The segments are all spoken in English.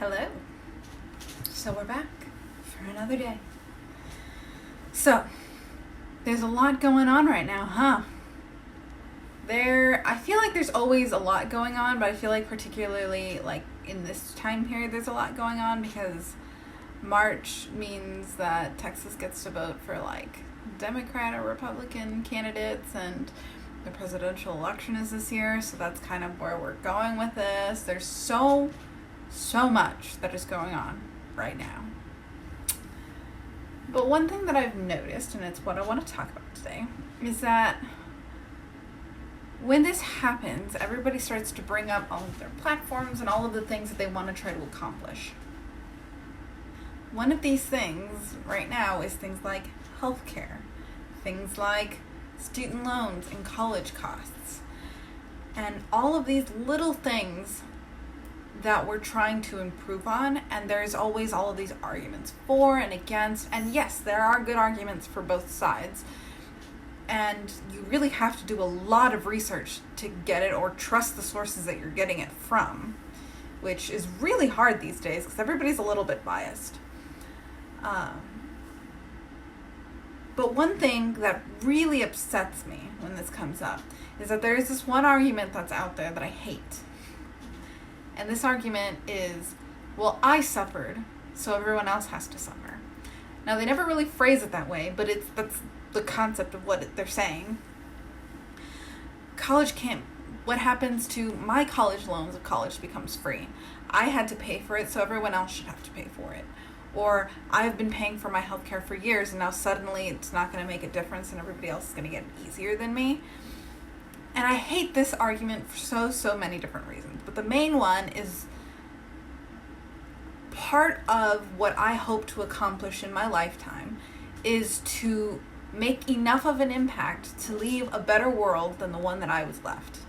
Hello. So we're back for another day. So, there's a lot going on right now, huh? I feel like there's always a lot going on, but I feel like particularly like in this time period there's a lot going on because March means that Texas gets to vote for like Democrat or Republican candidates, and the presidential election is this year, so that's kind of where we're going with this. There's so much that is going on right now. But one thing that I've noticed, and it's what I want to talk about today, is that when this happens, everybody starts to bring up all of their platforms and all of the things that they want to try to accomplish. One of these things right now is things like healthcare, things like student loans and college costs, and all of these little things that we're trying to improve on, and there's always all of these arguments for and against, and yes, there are good arguments for both sides, and you really have to do a lot of research to get it or trust the sources that you're getting it from, which is really hard these days because everybody's a little bit biased. But one thing that really upsets me when this comes up is that there is this one argument that's out there that I hate. And this argument is, well, I suffered, so everyone else has to suffer. Now, they never really phrase it that way, but that's the concept of what they're saying. What happens to my college loans if college becomes free? I had to pay for it, so everyone else should have to pay for it. Or I've been paying for my healthcare for years, and now suddenly it's not going to make a difference and everybody else is going to get it easier than me. And I hate this argument for so many different reasons. But the main one is part of what I hope to accomplish in my lifetime is to make enough of an impact to leave a better world than the one that I was left.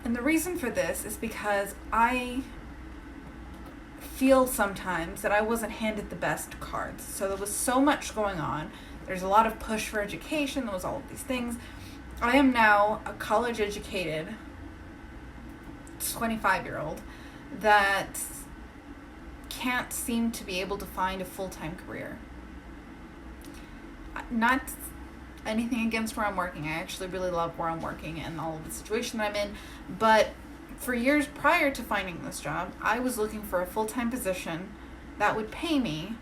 And the reason for this is because I feel sometimes that I wasn't handed the best cards. So there was so much going on. There's a lot of push for education. There was all of these things. I am now a college-educated 25-year-old that can't seem to be able to find a full-time career. Not anything against where I'm working. I actually really love where I'm working and all of the situation that I'm in. But for years prior to finding this job, I was looking for a full-time position that would pay me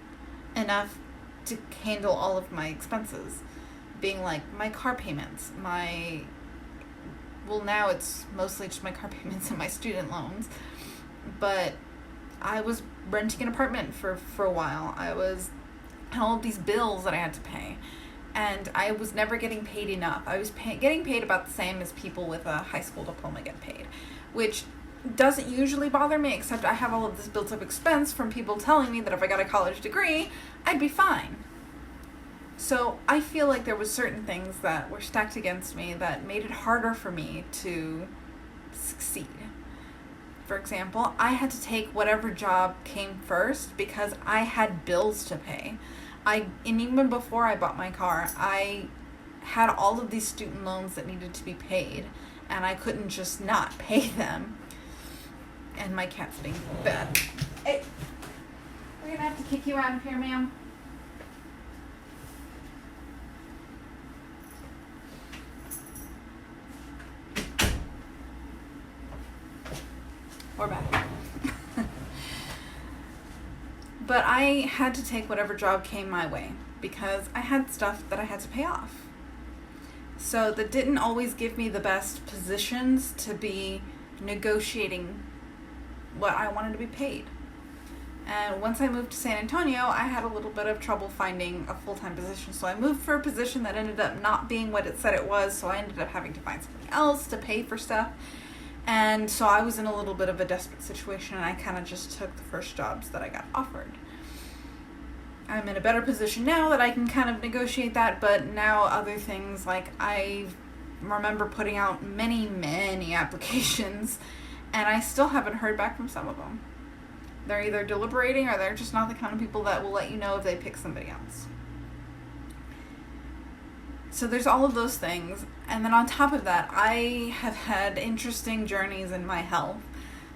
enough to handle all of my expenses, being like my car payments, now it's mostly just my car payments and my student loans, but I was renting an apartment for a while. I had all of these bills that I had to pay, and I was never getting paid enough. I was getting paid about the same as people with a high school diploma get paid, which doesn't usually bother me, except I have all of this built up expense from people telling me that if I got a college degree, I'd be fine. So I feel like there was certain things that were stacked against me that made it harder for me to succeed. For example, I had to take whatever job came first because I had bills to pay. And even before I bought my car, I had all of these student loans that needed to be paid, and I couldn't just not pay them. And my cat's being bad. Hey, we're gonna have to kick you out of here, ma'am. We're back. But I had to take whatever job came my way because I had stuff that I had to pay off. So that didn't always give me the best positions to be negotiating what I wanted to be paid. And once I moved to San Antonio, I had a little bit of trouble finding a full-time position. So I moved for a position that ended up not being what it said it was, so I ended up having to find something else to pay for stuff. And so I was in a little bit of a desperate situation, and I kind of just took the first jobs that I got offered. I'm in a better position now that I can kind of negotiate that, but now other things, like I remember putting out many applications, and I still haven't heard back from some of them. They're either deliberating or they're just not the kind of people that will let you know if they pick somebody else. So there's all of those things. And then on top of that, I have had interesting journeys in my health.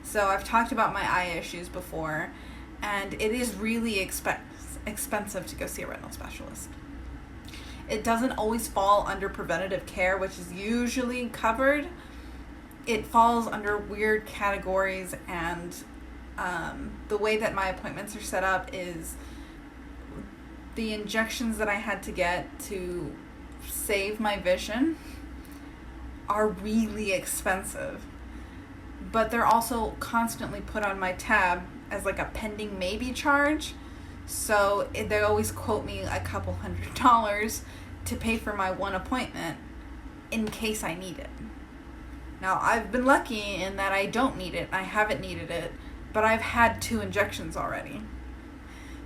So I've talked about my eye issues before, and it is really expensive to go see a retinal specialist. It doesn't always fall under preventative care, which is usually covered. It falls under weird categories, and the way that my appointments are set up is the injections that I had to get to save my vision are really expensive. But they're also constantly put on my tab as like a pending maybe charge. So they always quote me a couple $100 to pay for my one appointment in case I need it. Now, I've been lucky in that I don't need it. I haven't needed it, but I've had 2 injections already.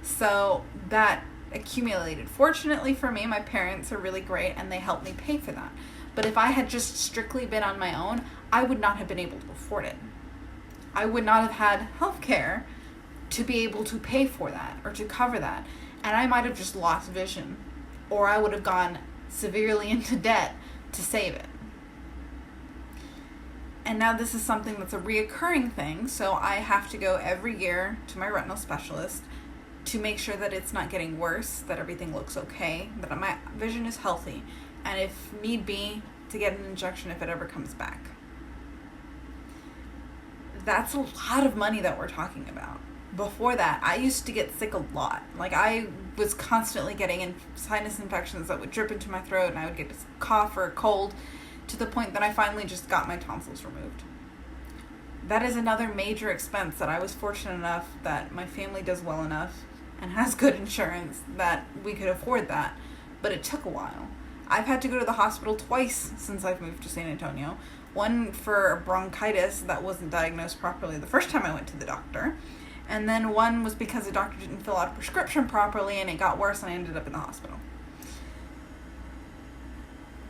So that accumulated. Fortunately for me, my parents are really great and they helped me pay for that. But if I had just strictly been on my own, I would not have been able to afford it. I would not have had health care to be able to pay for that or to cover that. And I might have just lost vision, or I would have gone severely into debt to save it. And now this is something that's a reoccurring thing, so I have to go every year to my retinal specialist to make sure that it's not getting worse, that everything looks okay, that my vision is healthy, and if need be, to get an injection if it ever comes back. That's a lot of money that we're talking about. Before that, I used to get sick a lot. Like, I was constantly getting sinus infections that would drip into my throat, and I would get a cough or a cold, to the point that I finally just got my tonsils removed. That is another major expense that I was fortunate enough that my family does well enough and has good insurance that we could afford that, but it took a while. I've had to go to the hospital twice since I've moved to San Antonio. One for bronchitis that wasn't diagnosed properly the first time I went to the doctor, and then one was because the doctor didn't fill out a prescription properly and it got worse and I ended up in the hospital.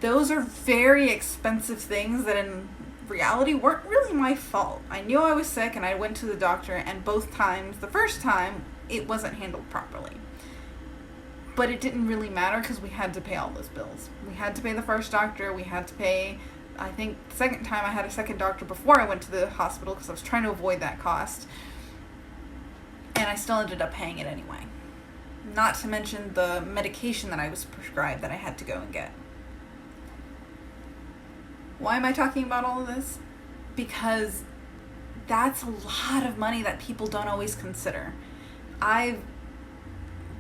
Those are very expensive things that in reality weren't really my fault. I knew I was sick and I went to the doctor, and both times, the first time, it wasn't handled properly. But it didn't really matter because we had to pay all those bills. We had to pay the first doctor, we had to pay, I think the second time I had a second doctor before I went to the hospital because I was trying to avoid that cost. And I still ended up paying it anyway. Not to mention the medication that I was prescribed that I had to go and get. Why am I talking about all of this? Because that's a lot of money that people don't always consider. I've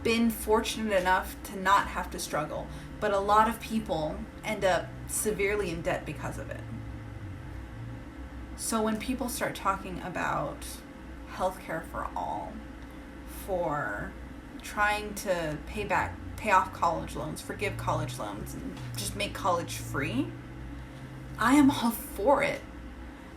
been fortunate enough to not have to struggle, but a lot of people end up severely in debt because of it. So when people start talking about healthcare for all, for trying to pay off college loans, forgive college loans, and just make college free, I am all for it.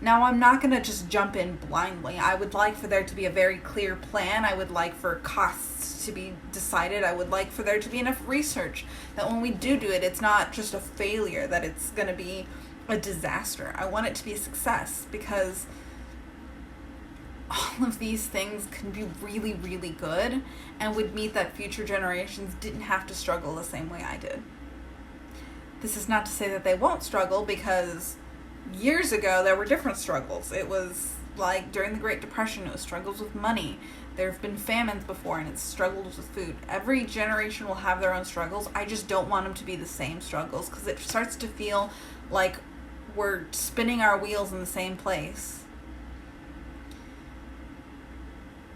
Now, I'm not going to just jump in blindly. I would like for there to be a very clear plan. I would like for costs to be decided. I would like for there to be enough research that when we do it, it's not just a failure, that it's going to be a disaster. I want it to be a success because all of these things can be really, really good and would mean that future generations didn't have to struggle the same way I did. This is not to say that they won't struggle, because years ago there were different struggles. It was like during the Great Depression, it was struggles with money. There have been famines before, and it's struggles with food. Every generation will have their own struggles. I just don't want them to be the same struggles, because it starts to feel like we're spinning our wheels in the same place.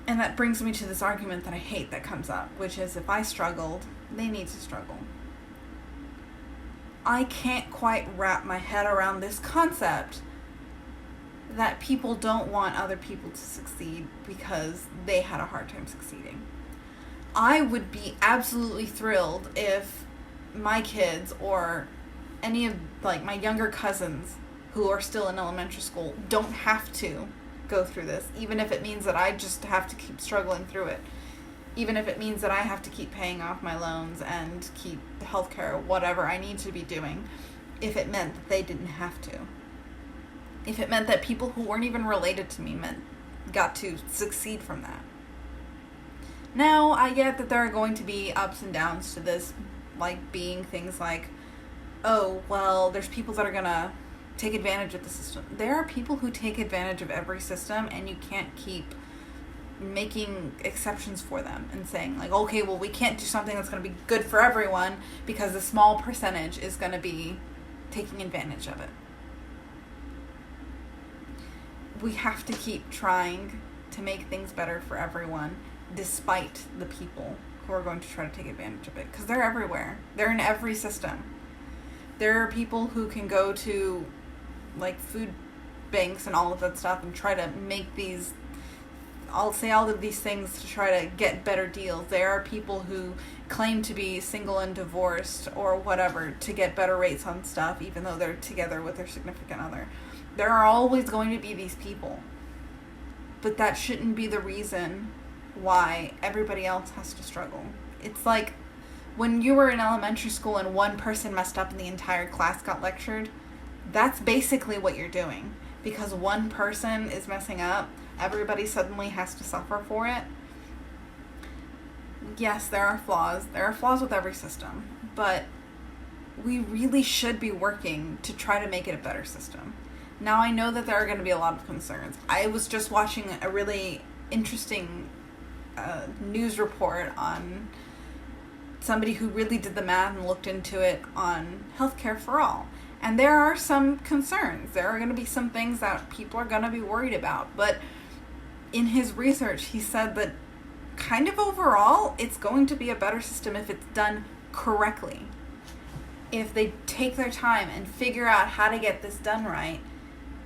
And that brings me to this argument that I hate that comes up, which is if I struggled, they need to struggle. I can't quite wrap my head around this concept that people don't want other people to succeed because they had a hard time succeeding. I would be absolutely thrilled if my kids or any of my younger cousins who are still in elementary school don't have to go through this, even if it means that I just have to keep struggling through it. Even if it means that I have to keep paying off my loans and keep healthcare, whatever I need to be doing, if it meant that they didn't have to. If it meant that people who weren't even related to me got to succeed from that. Now, I get that there are going to be ups and downs to this, like being things like, oh, well, there's people that are gonna take advantage of the system. There are people who take advantage of every system, and you can't keep making exceptions for them and saying, like, okay, well, we can't do something that's going to be good for everyone because a small percentage is going to be taking advantage of it. We have to keep trying to make things better for everyone, despite the people who are going to try to take advantage of it, because they're everywhere. They're in every system. There are people who can go to, like, food banks and all of that stuff and try to make these, I'll say all of these things to try to get better deals. There are people who claim to be single and divorced or whatever to get better rates on stuff, even though they're together with their significant other. There are always going to be these people. But that shouldn't be the reason why everybody else has to struggle. It's like when you were in elementary school and one person messed up and the entire class got lectured. That's basically what you're doing. Because one person is messing up, everybody suddenly has to suffer for it. Yes, there are flaws. There are flaws with every system. But we really should be working to try to make it a better system. Now, I know that there are going to be a lot of concerns. I was just watching a really interesting news report on somebody who really did the math and looked into it on healthcare for all. And there are some concerns. There are going to be some things that people are going to be worried about. But in his research, he said that kind of overall, it's going to be a better system if it's done correctly. If they take their time and figure out how to get this done right,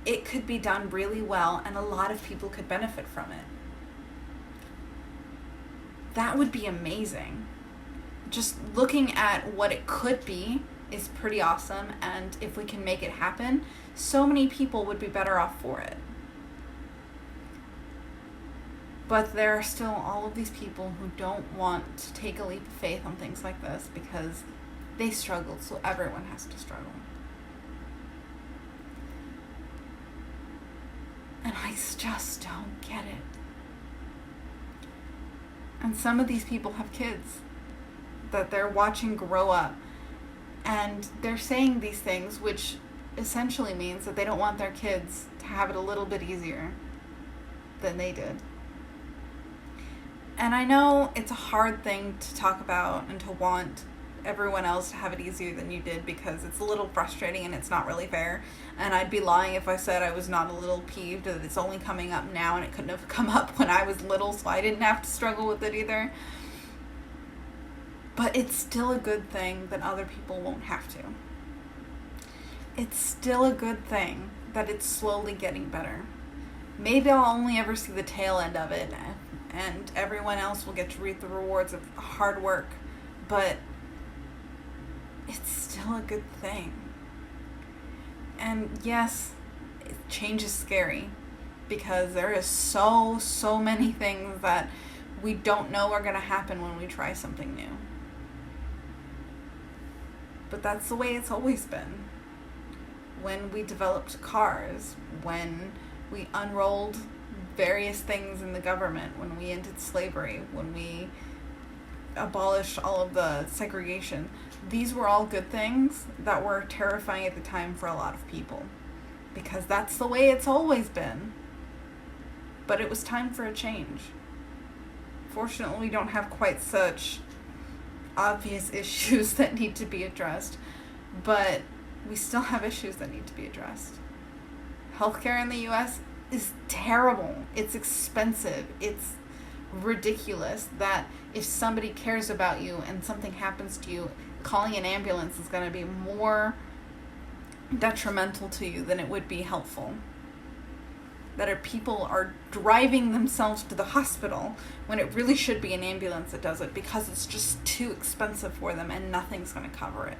it could be done really well and a lot of people could benefit from it. That would be amazing. Just looking at what it could be is pretty awesome, and if we can make it happen, so many people would be better off for it. But there are still all of these people who don't want to take a leap of faith on things like this because they struggled, so everyone has to struggle. And I just don't get it. And some of these people have kids that they're watching grow up. And they're saying these things, which essentially means that they don't want their kids to have it a little bit easier than they did. And I know it's a hard thing to talk about and to want everyone else to have it easier than you did because it's a little frustrating and it's not really fair. And I'd be lying if I said I was not a little peeved that it's only coming up now and it couldn't have come up when I was little, so I didn't have to struggle with it either. But it's still a good thing that other people won't have to. It's still a good thing that it's slowly getting better. Maybe I'll only ever see the tail end of it, and everyone else will get to reap the rewards of hard work. But it's still a good thing. And yes, change is scary because there is so many things that we don't know are going to happen when we try something new. But that's the way it's always been. When we developed cars, when we unrolled various things in the government, when we ended slavery, when we abolished all of the segregation, these were all good things that were terrifying at the time for a lot of people. Because that's the way it's always been. But it was time for a change. Fortunately, we don't have quite such obvious issues that need to be addressed, but we still have issues that need to be addressed. Healthcare in the US is terrible. It's expensive. It's ridiculous that if somebody cares about you and something happens to you, calling an ambulance is going to be more detrimental to you than it would be helpful. That people are driving themselves to the hospital when it really should be an ambulance that does it because it's just too expensive for them and nothing's going to cover it.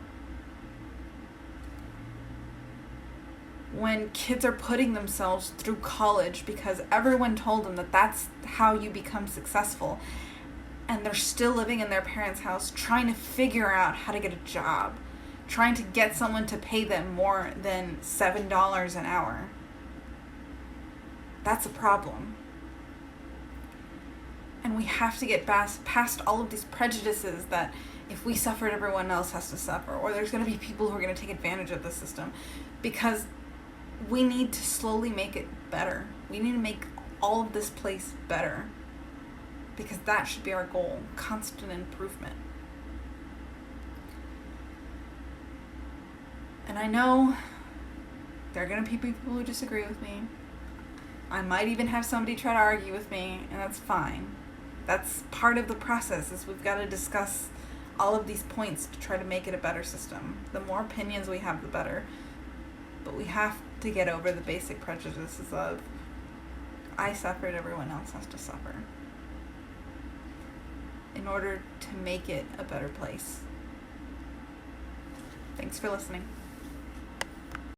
When kids are putting themselves through college because everyone told them that that's how you become successful, and they're still living in their parents' house trying to figure out how to get a job, trying to get someone to pay them more than $7 an hour. That's a problem. And we have to get past all of these prejudices that if we suffered, everyone else has to suffer, or there's going to be people who are going to take advantage of the system. Because we need to slowly make it better. We need to make all of this place better, because that should be our goal, constant improvement. And I know there are going to be people who disagree with me. I might even have somebody try to argue with me, and that's fine. That's part of the process, is we've got to discuss all of these points to try to make it a better system. The more opinions we have, the better. But we have to get over the basic prejudices of, I suffered, everyone else has to suffer, in order to make it a better place. Thanks for listening.